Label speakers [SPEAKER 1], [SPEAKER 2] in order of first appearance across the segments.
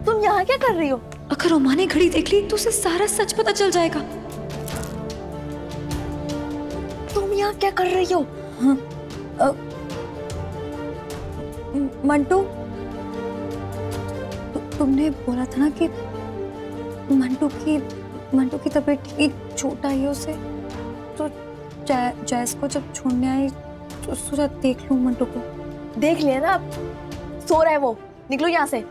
[SPEAKER 1] तुम यहाँ क्या कर रही हो?
[SPEAKER 2] अगर उमा ने घड़ी देख ली तो उसे सारा सच पता चल जाएगा।
[SPEAKER 1] तुम यहाँ क्या कर रही हो?
[SPEAKER 2] हाँ, मंटू, तुमने बोला था ना कि मंटू की तबीयत ठीक, छोटा है उसे, तो जैस को जब छोड़ने आई तो सोचा देख लूं मंटू को।
[SPEAKER 1] देख लिया ना, अब सो रहा है वो। निकलो यहाँ से।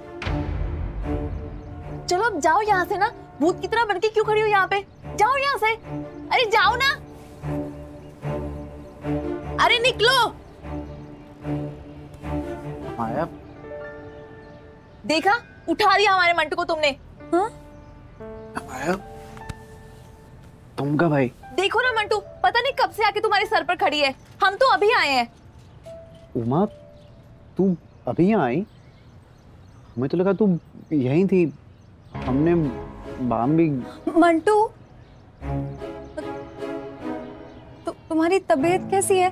[SPEAKER 1] चलो अब जाओ यहाँ से ना। भूत की तरह बनके क्यों खड़ी हो यहाँ पे? जाओ यहाँ से। अरे जाओ ना। अरे निकलो।
[SPEAKER 3] माया,
[SPEAKER 1] देखा, उठा दिया हमारे मंटू को तुमने। हाँ?
[SPEAKER 3] माया, तुम कब आई?
[SPEAKER 1] देखो ना मंटू, पता नहीं कब से आके तुम्हारे सर पर खड़ी है। हम तो अभी आए हैं।
[SPEAKER 3] उमा, तू अभी यहाँ आई? हमें तो लगा तू यहीं थी। हमने बाम भी।
[SPEAKER 2] मंटू, तुम्हारी तबीयत कैसी है?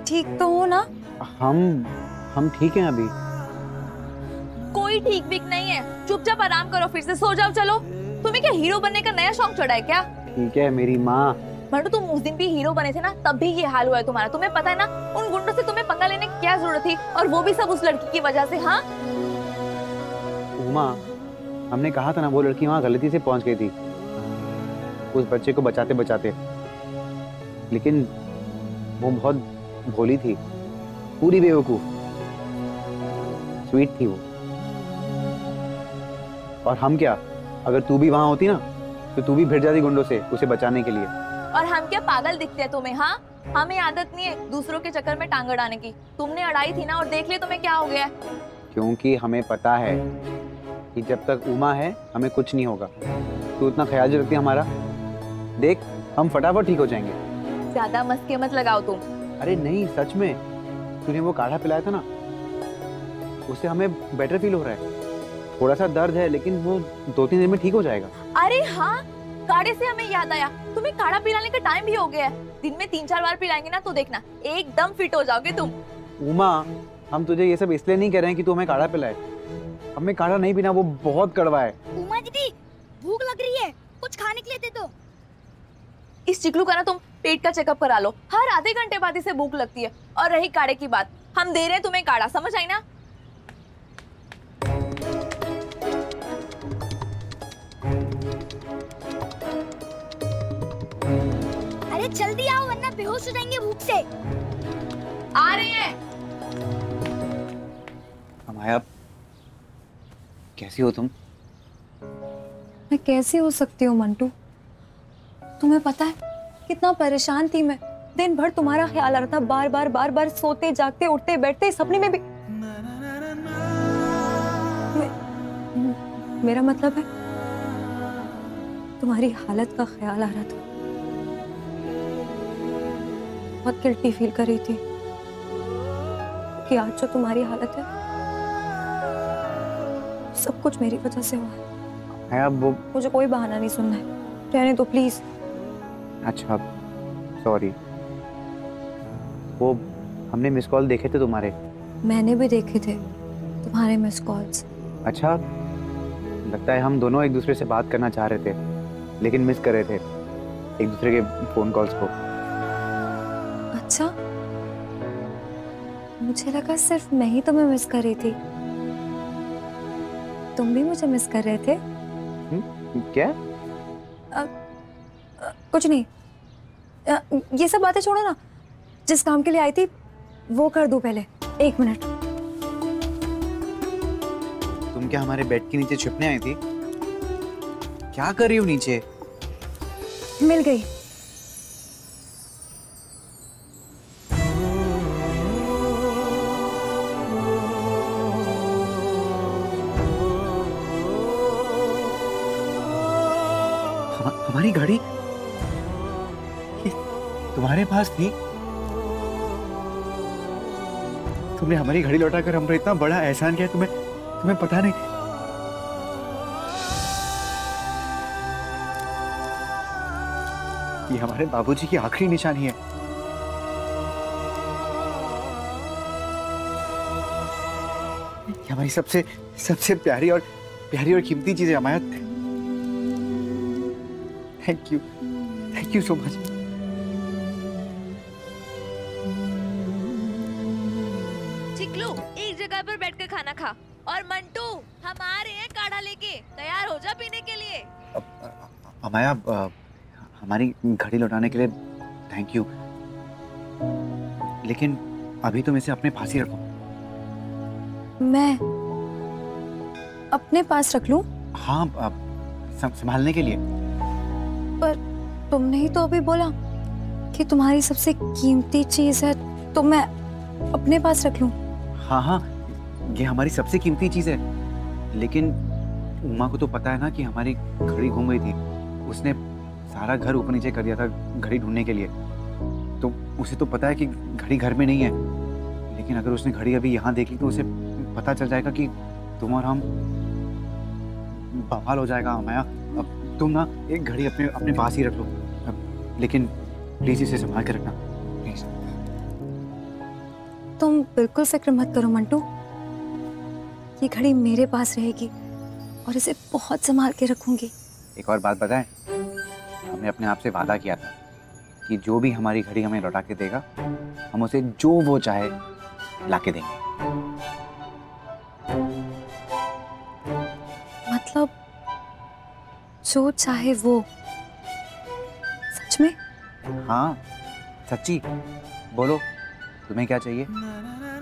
[SPEAKER 2] ठीक तो हो ना?
[SPEAKER 3] हम ठीक हैं अभी।
[SPEAKER 1] कोई ठीक बिक नहीं है। चुपचाप आराम करो, फिर से सो जाओ। चलो, तुम्हें क्या हीरो बनने का नया शौक चढ़ा है क्या?
[SPEAKER 3] ठीक है मेरी माँ।
[SPEAKER 1] मंटू, तुम उस दिन भी हीरो बने थे ना, तब भी ये हाल हुआ है तुम्हारा। तुम्हें पता है ना उन गुंडों से तुम्हें पंगा लेने की क्या जरूरत थी, और वो भी सब उस लड़की की वजह से। हाँ
[SPEAKER 3] उमा, हमने कहा था ना वो लड़की वहाँ गलती से पहुंच गई थी उस बच्चे को बचाते बचाते, लेकिन वो बहुत भोली थी, पूरी बेवकूफ, स्वीट थी वो। और हम क्या, अगर तू भी वहां होती ना तो तू भी भिड़ जाती गुंडों से उसे बचाने के लिए।
[SPEAKER 1] और हम क्या पागल दिखते हैं तुम्हें? हाँ, हमें आदत नहीं है दूसरों के चक्कर में टांग अड़ाने की। तुमने अड़ाई थी ना, और देख लिया तुम्हें क्या हो गया।
[SPEAKER 3] क्योंकि हमें पता है कि जब तक उमा है हमें कुछ नहीं होगा। तू इतना ख्याल रखती है हमारा। देख, हम फटाफट ठीक हो जाएंगे।
[SPEAKER 1] ज्यादा मस्के मत लगाओ तुम।
[SPEAKER 3] अरे नहीं, सच में। तूने वो काढ़ा पिलाया था ना, उससे हमें बेटर फील हो रहा है। थोड़ा सा दर्द है लेकिन वो 2-3 दिन में ठीक हो जाएगा।
[SPEAKER 1] अरे हाँ, काढ़े से हमें याद आया, तुम्हें काढ़ा पिलाने का टाइम भी हो गया है। दिन में 3-4 बार पिलाएंगे ना तो देखना एकदम फिट हो जाओगे तुम।
[SPEAKER 3] उमा, हम तुझे ये सब इसलिए नहीं कह रहे हैं कि तू हमें काढ़ा पिलाए। हमें काढ़ा नहीं पीना, वो बहुत कड़वा है।
[SPEAKER 4] उमा दीदी, भूख लग रही है, कुछ खाने के लिए दे दो।
[SPEAKER 1] इस चिकलू का ना तुम पेट का चेकअप करा लो, हर आधे घंटे बाद इसे भूख लगती है। और रही काढ़े की बात, हम दे रहे हैं तुम्हें काढ़ा, समझ आई ना?
[SPEAKER 4] अरे जल्दी आओ वरना बेहोश हो जाएंगे भूख से।
[SPEAKER 1] आ रहे हैं।
[SPEAKER 3] माया, कैसी हो तुम?
[SPEAKER 2] मैं कैसी हो सकती हूँ मंटू? तुम्हें पता है कितना परेशान थी मैं। दिन भर तुम्हारा ख्याल आ रहा था, बार बार सोते जागते उठते बैठते, सपने में भी। मेरा मतलब है तुम्हारी हालत का ख्याल आ रहा था। बहुत गिल्टी फील कर रही थी कि आज जो तुम्हारी हालत है सब कुछ मेरी वजह से हुआ है।
[SPEAKER 3] अब वो
[SPEAKER 2] मुझे कोई बहाना नहीं सुनना है, रहने दो प्लीज।
[SPEAKER 3] अच्छा, सॉरी। वो हमने मिस कॉल देखे थे तुम्हारे।
[SPEAKER 2] मैंने भी देखे थे तुम्हारे मिस कॉल्स।
[SPEAKER 3] अच्छा, लगता है हम दोनों एक दूसरे से बात करना चाह रहे थे लेकिन मिस कर रहे थे एक दूसरे के फोन कॉल्स को।
[SPEAKER 2] अच्छा, मुझे लगा सिर्फ मैं ही तुम्हें मिस कर रही थी। तुम भी मुझे मिस कर रहे थे?
[SPEAKER 3] क्या?
[SPEAKER 2] कुछ नहीं। ये सब बातें छोड़ो ना, जिस काम के लिए आई थी वो कर दो पहले। 1 मिनट।
[SPEAKER 3] तुम क्या हमारे बेड के नीचे छिपने आई थी? क्या कर रही हो नीचे?
[SPEAKER 2] मिल गई।
[SPEAKER 3] हमारी गाड़ी ये तुम्हारे पास थी? तुमने हमारी घड़ी लौटाकर हम पर इतना बड़ा एहसान किया, तुम्हें पता नहीं। ये हमारे बाबूजी की आखिरी निशानी है। ये हमारी सबसे प्यारी और प्यारी और कीमती चीज है Amaya. Thank you so much.
[SPEAKER 1] Chiklu एक जगह पर बैठकर खाना खा। और मंटू हम आ रहे हैं काढ़ा लेके, तैयार हो जा पीने के लिए।
[SPEAKER 3] अमाया हमारी घड़ी लौटाने के लिए थैंक यू, लेकिन अभी तुम इसे अपने पास ही रखो।
[SPEAKER 2] मैं अपने पास रख लूं?
[SPEAKER 3] हाँ, संभालने के लिए।
[SPEAKER 2] पर तुमने ही तो अभी बोला कि तुम्हारी सबसे कीमती चीज है, तो मैं अपने पास रख लूं?
[SPEAKER 3] हाँ, ये हमारी सबसे कीमती चीज है, लेकिन उमा को तो पता है ना कि हमारी घड़ी गुम गई थी। उसने सारा घर ऊपर नीचे कर दिया था घड़ी ढूंढने के लिए, तो उसे तो पता है कि घड़ी घर में नहीं है। लेकिन अगर उसने घड़ी अभी यहाँ देख ली तो उसे पता चल जाएगा कि तुम और हम बवाल हो जाएगा। अमाया, अब तुम ना एक घड़ी अपने पास ही रख लो, लेकिन प्लीज इसे संभाल के रखना प्लीज।
[SPEAKER 2] तुम बिल्कुल फिक्र मत करो मंटू, ये घड़ी मेरे पास रहेगी और इसे बहुत संभाल के रखूंगी।
[SPEAKER 3] एक और बात बताएं, हमने अपने आप से वादा किया था कि जो भी हमारी घड़ी हमें लौटा के देगा हम उसे जो वो चाहे ला के देंगे।
[SPEAKER 2] मतलब जो चाहे वो? सच में?
[SPEAKER 3] हाँ सच्ची, बोलो तुम्हें क्या चाहिए?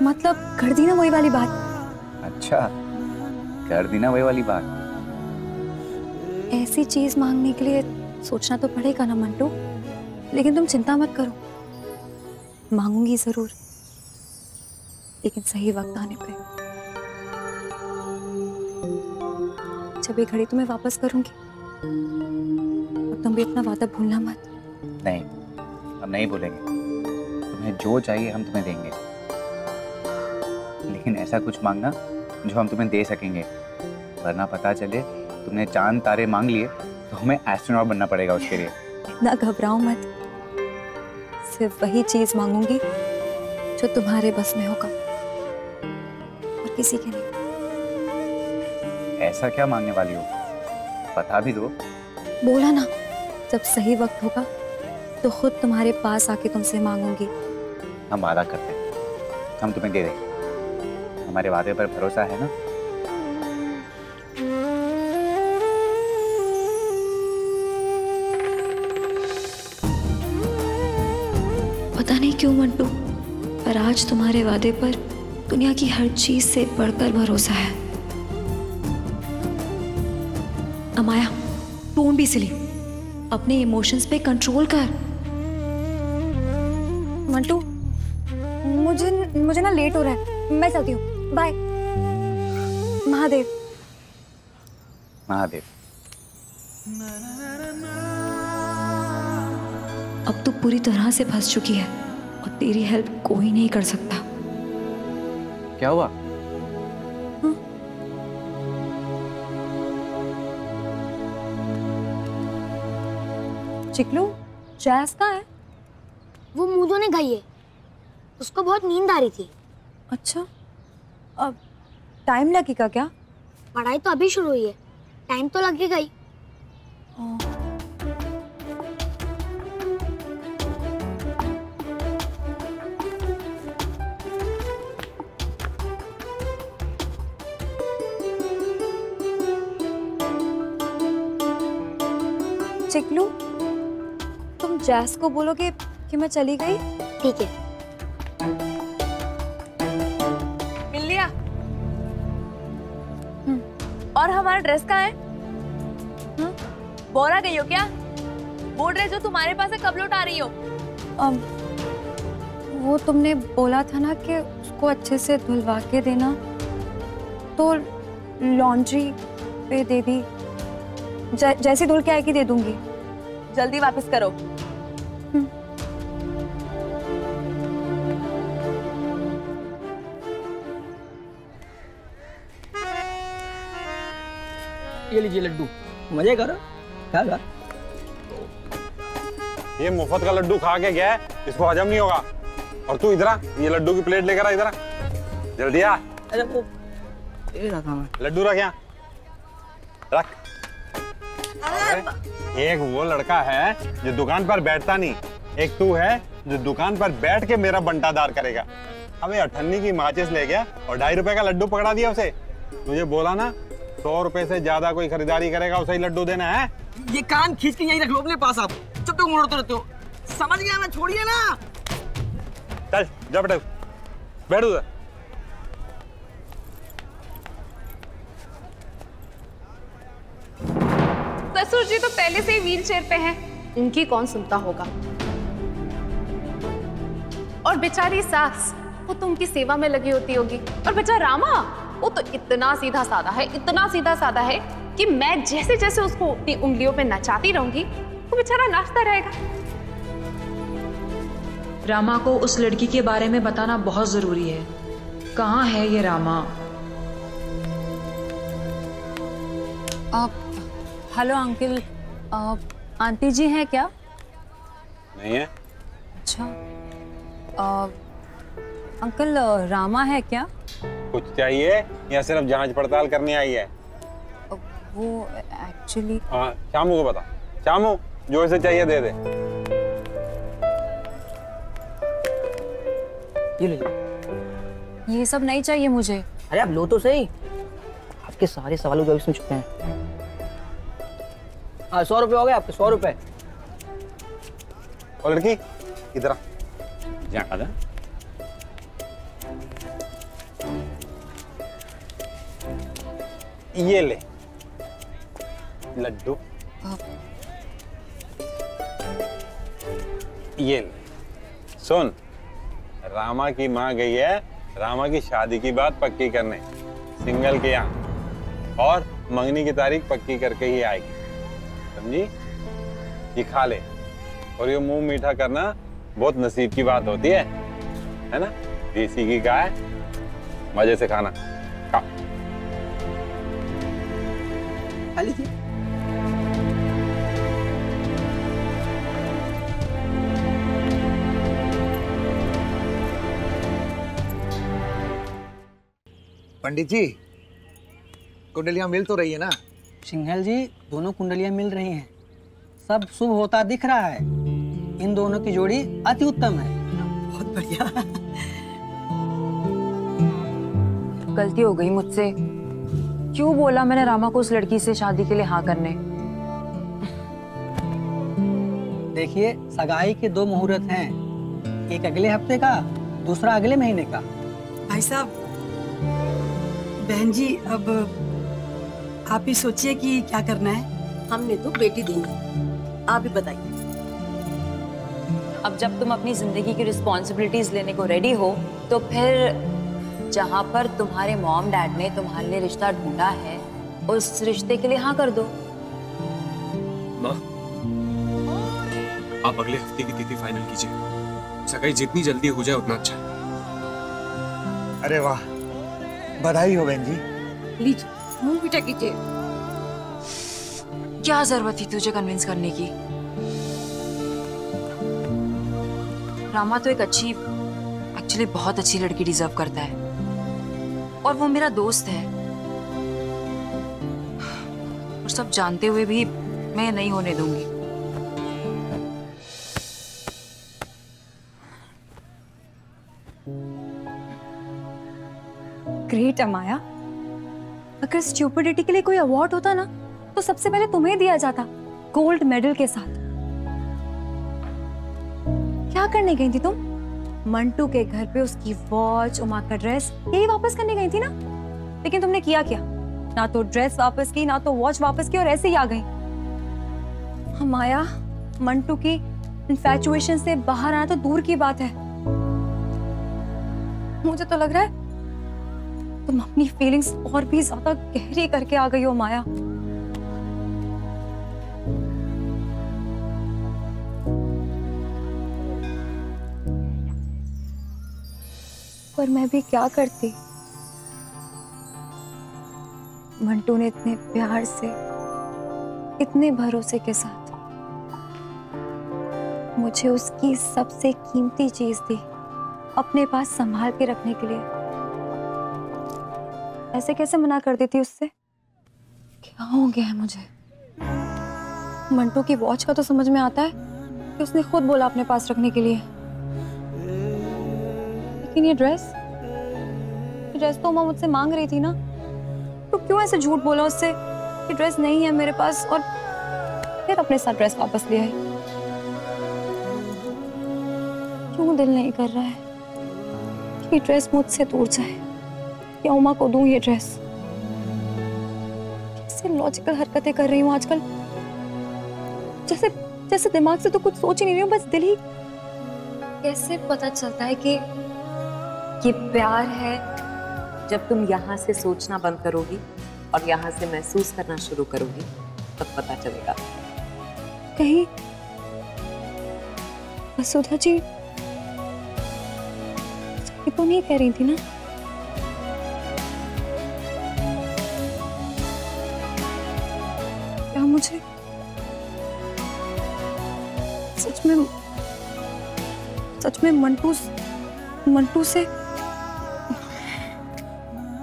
[SPEAKER 2] मतलब कर दी ना वही वाली बात?
[SPEAKER 3] अच्छा, कर दी ना वही वाली बात।
[SPEAKER 2] ऐसी चीज मांगने के लिए सोचना तो पड़ेगा ना मंटू, लेकिन तुम चिंता मत करो, मांगूंगी जरूर, लेकिन सही वक्त आने पे। जब ये घड़ी तुम्हें वापस करूंगी, और तुम भी अपना वादा भूलना मत।
[SPEAKER 3] नहीं, हम नहीं भूलेंगे। तुम्हें जो चाहिए हम तुम्हें देंगे, लेकिन ऐसा कुछ मांगना जो हम तुम्हें दे सकेंगे, वरना पता चले तुमने चांद तारे मांग लिए तो हमें एस्ट्रोनॉट बनना पड़ेगा उसके लिए।
[SPEAKER 2] इतना घबराओ मत, सिर्फ वही चीज मांगूंगी जो तुम्हारे बस में होगा और किसी के नहीं।
[SPEAKER 3] ऐसा क्या मांगने वाली हो, बता भी दो।
[SPEAKER 2] बोला ना, जब सही वक्त होगा तो खुद तुम्हारे पास आके तुमसे मांगूंगी।
[SPEAKER 3] हम वादा करते हैं, हम तुम्हें दे देंगे। हमारे वादे पर भरोसा है ना?
[SPEAKER 2] पता नहीं क्यों मंटू, पर आज तुम्हारे वादे पर दुनिया की हर चीज से बढ़कर भरोसा है। अमाया, टोन भी सिली, अपने इमोशंस पे कंट्रोल कर। मंटू, मुझे ना लेट हो रहा है, मैं चलती हूँ, बाय। महादेव।
[SPEAKER 3] महादेव।
[SPEAKER 2] अब तू पूरी तरह से फंस चुकी है और तेरी हेल्प कोई नहीं कर सकता।
[SPEAKER 3] क्या हुआ?
[SPEAKER 2] चिकलू, जैस कहाँ है?
[SPEAKER 4] वो मुंह धोने गई है, उसको बहुत नींद आ रही थी।
[SPEAKER 2] अच्छा, अब टाइम लगेगा क्या?
[SPEAKER 4] पढ़ाई तो अभी शुरू हुई है, टाइम तो लगेगा ही।
[SPEAKER 2] चिकलू, तुम जैस को बोलोगे कि मैं चली गई?
[SPEAKER 4] ठीक है।
[SPEAKER 1] मिल लिया? और हमारा ड्रेस कहाँ है? बोरा गई हो क्या? वो ड्रेस जो तुम्हारे पास है कब लौटा रही हो?
[SPEAKER 2] वो तुमने बोला था ना कि उसको अच्छे से धुलवा के देना, तो लॉन्ड्री पे दे दी। जैसे धुल के आएगी दे दूंगी।
[SPEAKER 1] जल्दी वापस करो।
[SPEAKER 5] ये लीजिए लड्डू, मजे करो, खा।
[SPEAKER 6] ये मुफ्त का लड्डू खा के गया है, इसको हजम नहीं होगा। और तू इधर आ, ये लड्डू की प्लेट लेकर आ, इधर आ, जल्दी आ।
[SPEAKER 5] अरे वो तेरे साथ मैं
[SPEAKER 6] लड्डू रख यहाँ। रख। एक वो लड़का है जो दुकान पर बैठता नहीं, एक तू है जो दुकान पर बैठ के मेरा बंटादार करेगा। अबे अठन्नी की माचिस ले गया और 2.5 रुपए का लड्डू पकड़ा दिया उसे। तुझे बोला ना 100 रुपए से ज्यादा कोई खरीदारी करेगा उसे ही लड्डू देना है।
[SPEAKER 5] ये कान खींच के यहीं रख लो अपने पास। आप जब तक मोड़ते रहते हो। समझ गया मैं, छोड़िए ना।
[SPEAKER 6] चल जा बेटा, बैठ उधर।
[SPEAKER 7] ससुर जी तो पहले से ही व्हील चेयर पे हैं, उनकी कौन सुनता होगा। और बेचारी सास, वो तो उनकी सेवा में लगी होती होगी। और बच्चा रामा, वो तो इतना सीधा साधा है, इतना सीधा साधा है कि मैं जैसे जैसे उसको अपनी उंगलियों पे नचाती रहूंगी वो बेचारा नाचता रहेगा।
[SPEAKER 8] रामा को उस लड़की के बारे में बताना बहुत जरूरी है। कहाँ है ये रामा?
[SPEAKER 2] हेलो अंकल, आंटी जी हैं क्या?
[SPEAKER 6] नहीं है।
[SPEAKER 2] अच्छा, अंकल रामा है क्या?
[SPEAKER 6] कुछ चाहिए या सिर्फ जांच पड़ताल करने आई है?
[SPEAKER 2] वो एक्चुअली
[SPEAKER 6] हाँ, शामू को बता। शामू, जो इसे चाहिए दे दे।
[SPEAKER 5] ये ले।
[SPEAKER 2] ये सब नहीं चाहिए मुझे।
[SPEAKER 5] अरे आप लो तो सही। आपके सारे सवालों जवाब इसमें छुपे हैं। 100 रुपए हो गए आपके, 100 रुपए।
[SPEAKER 6] और लड़की इधर आ, जा आजा। ये ले लड्डू, ये ले। सुन, रामा की माँ गई है रामा की शादी की बात पक्की करने सिंगल के यहाँ, और मंगनी की तारीख पक्की करके ही आएगी, समझी? ये खा ले। और ये मुंह मीठा करना बहुत नसीब की बात होती है ना? देसी घी का है, मजे से खाना। खा।
[SPEAKER 5] खा लीजिए।
[SPEAKER 9] पंडित जी, कुंडलियां मिल तो रही है ना?
[SPEAKER 5] सिंघल जी, दोनों कुंडलियां मिल रही हैं। सब शुभ होता दिख रहा है। इन दोनों की जोड़ी अति उत्तम है। बहुत बढ़िया।
[SPEAKER 2] गलती हो गई मुझसे। क्यों बोला मैंने रामा को उस लड़की से शादी के लिए हाँ करने?
[SPEAKER 5] देखिए, सगाई के 2 मुहूर्त हैं, एक अगले हफ्ते का, दूसरा अगले महीने का।
[SPEAKER 10] भाई साहब, बहन जी, अब आप ही सोचिए कि क्या करना है।
[SPEAKER 11] हमने तो बेटी देनी, आप ही बताइए।
[SPEAKER 2] अब जब तुम अपनी जिंदगी की रिस्पॉन्सिबिलिटीज लेने को रेडी हो, तो फिर जहाँ पर तुम्हारे मॉम डैड ने तुम्हारे लिए रिश्ता ढूंढा है, उस रिश्ते के लिए हाँ कर दो।
[SPEAKER 12] माँ, आप अगले हफ्ते की तिथि फाइनल कीजिए। सगाई जितनी जल्दी हो जाए उतना अच्छा है।
[SPEAKER 9] अरे वाह, बधाई हो बहन जी।
[SPEAKER 11] लीजिए, मुंह मीठा कीजिए।
[SPEAKER 2] क्या जरूरत थी तुझे कन्विंस करने की? रामा तो एक अच्छी, एक्चुअली बहुत अच्छी लड़की डिजर्व करता है, और वो मेरा दोस्त है। और सब जानते हुए भी मैं नहीं होने दूंगी। ग्रेट अमाया, अगर स्टूपिडिटी के लिए कोई अवार्ड होता ना, तो सबसे पहले तुम्हें दिया जाता, गोल्ड मेडल के साथ। क्या करने गई थी तुम? मंटू के घर पे उसकी वॉच, उमा का ड्रेस, यही वापस करने गई थी ना? लेकिन तुमने किया क्या? ना तो ड्रेस वापस की, ना तो वॉच वापस की, और ऐसे ही आ गई। अमाया, मंटू की इन्फैचुएशन से बाहर आना तो दूर की बात है। मुझे तो लग रहा है तुम अपनी फीलिंग्स और भी ज्यादा गहरी करके आ गई हो माया। पर मैं भी क्या करती? मंटू ने इतने प्यार से, इतने भरोसे के साथ मुझे उसकी सबसे कीमती चीज दी, अपने पास संभाल के रखने के लिए। ऐसे कैसे मना कर देती उससे? क्या हो गया है मुझे? मंटू की वॉच का तो समझ में आता है कि उसने खुद बोला अपने पास रखने के लिए, लेकिन ये ड्रेस तो उमा मुझसे मांग रही थी ना, तो क्यों ऐसे झूठ बोला उससे कि ड्रेस नहीं है मेरे पास, और फिर अपने साथ ड्रेस वापस ले आई? क्यों दिल नहीं कर रहा है कि ड्रेस मुझसे दूर जाए या उमा को दूं ये ड्रेस? कैसे लॉजिकल हरकतें कर रही हूँ आजकल, जैसे दिमाग से तो कुछ सोच ही नहीं रही हूँ, बस दिल ही। कैसे पता चलता है कि ये प्यार है?
[SPEAKER 11] जब तुम यहाँ से सोचना बंद करोगी और यहाँ से महसूस करना शुरू करोगी तब पता चलेगा।
[SPEAKER 2] कहीं वसुधा जी ये तो नहीं कह रही थी ना? क्या मुझे सच में मंटू से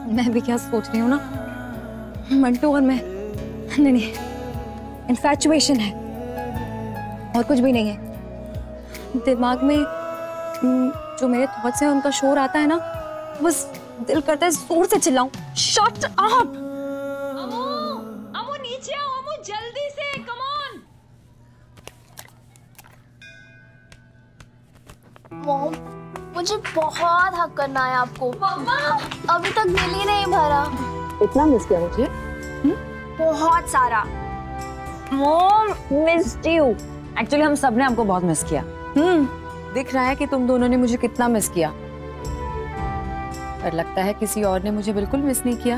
[SPEAKER 2] मैं भी क्या सोच रही हूँ ना, मंटू और मैं, नहीं, इन्फैचुएशन है और कुछ भी नहीं है। दिमाग में जो मेरे थॉट्स हैं उनका शोर आता है ना, बस दिल करता है जोर से चिल्लाऊं, शट अप।
[SPEAKER 7] अमू नीचे आओ, अमू जल्दी से, कम ऑन।
[SPEAKER 4] मॉम, मुझे बहुत हक करना है आपको। अभी तक बिल ही नहीं भरा।
[SPEAKER 11] इतना मिस किया मुझे?
[SPEAKER 4] बहुत सारा।
[SPEAKER 11] Mom missed you. एक्चुअली हम सब ने आपको बहुत मिस किया। दिख रहा है कि तुम दोनों ने मुझे कितना मिस किया, पर लगता है किसी और ने मुझे बिल्कुल मिस नहीं किया।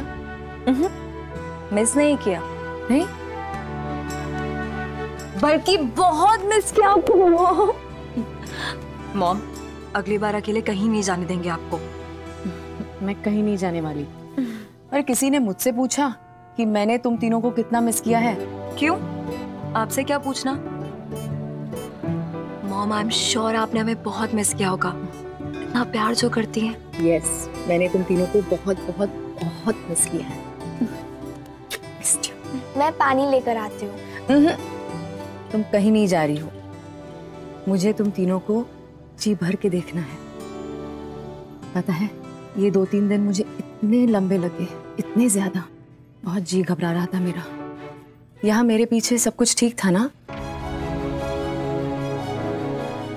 [SPEAKER 11] मिस नहीं किया, नहीं, बल्कि बहुत मिस किया आपको।
[SPEAKER 2] मॉम, अगली बार अकेले कहीं नहीं जाने देंगे आपको।
[SPEAKER 11] मैं कहीं नहीं जाने वाली। पर किसी ने मुझसे पूछा कि मैंने तुम तीनों को कितना मिस किया है।
[SPEAKER 2] क्यों? आपसे क्या पूछना? मॉम, आई एम श्योर आपने हमें बहुत मिस किया होगा, इतना प्यार जो करती हैं।
[SPEAKER 11] यस, मैंने तुम तीनों को बहुत बहुत बहुत मिस किया है।
[SPEAKER 4] मैं पानी लेकर आती हूँ।
[SPEAKER 11] तुम कहीं नहीं जा रही हो, मुझे तुम तीनों को जी भर के देखना है। पता है, ये 2-3 दिन मुझे इतने लंबे लगे, इतने ज्यादा, बहुत जी घबरा रहा था मेरा। यहाँ मेरे पीछे सब कुछ ठीक था ना?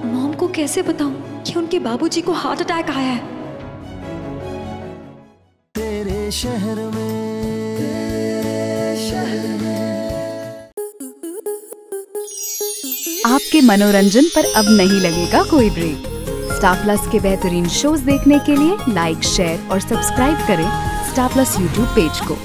[SPEAKER 2] मॉम को कैसे बताऊं कि उनके बाबूजी को हार्ट अटैक आया है?
[SPEAKER 13] तेरे शहर में,
[SPEAKER 14] आपके मनोरंजन पर अब नहीं लगेगा कोई ब्रेक। स्टार प्लस के बेहतरीन शोज देखने के लिए लाइक, शेयर और सब्सक्राइब करें स्टार प्लस यूट्यूब पेज को।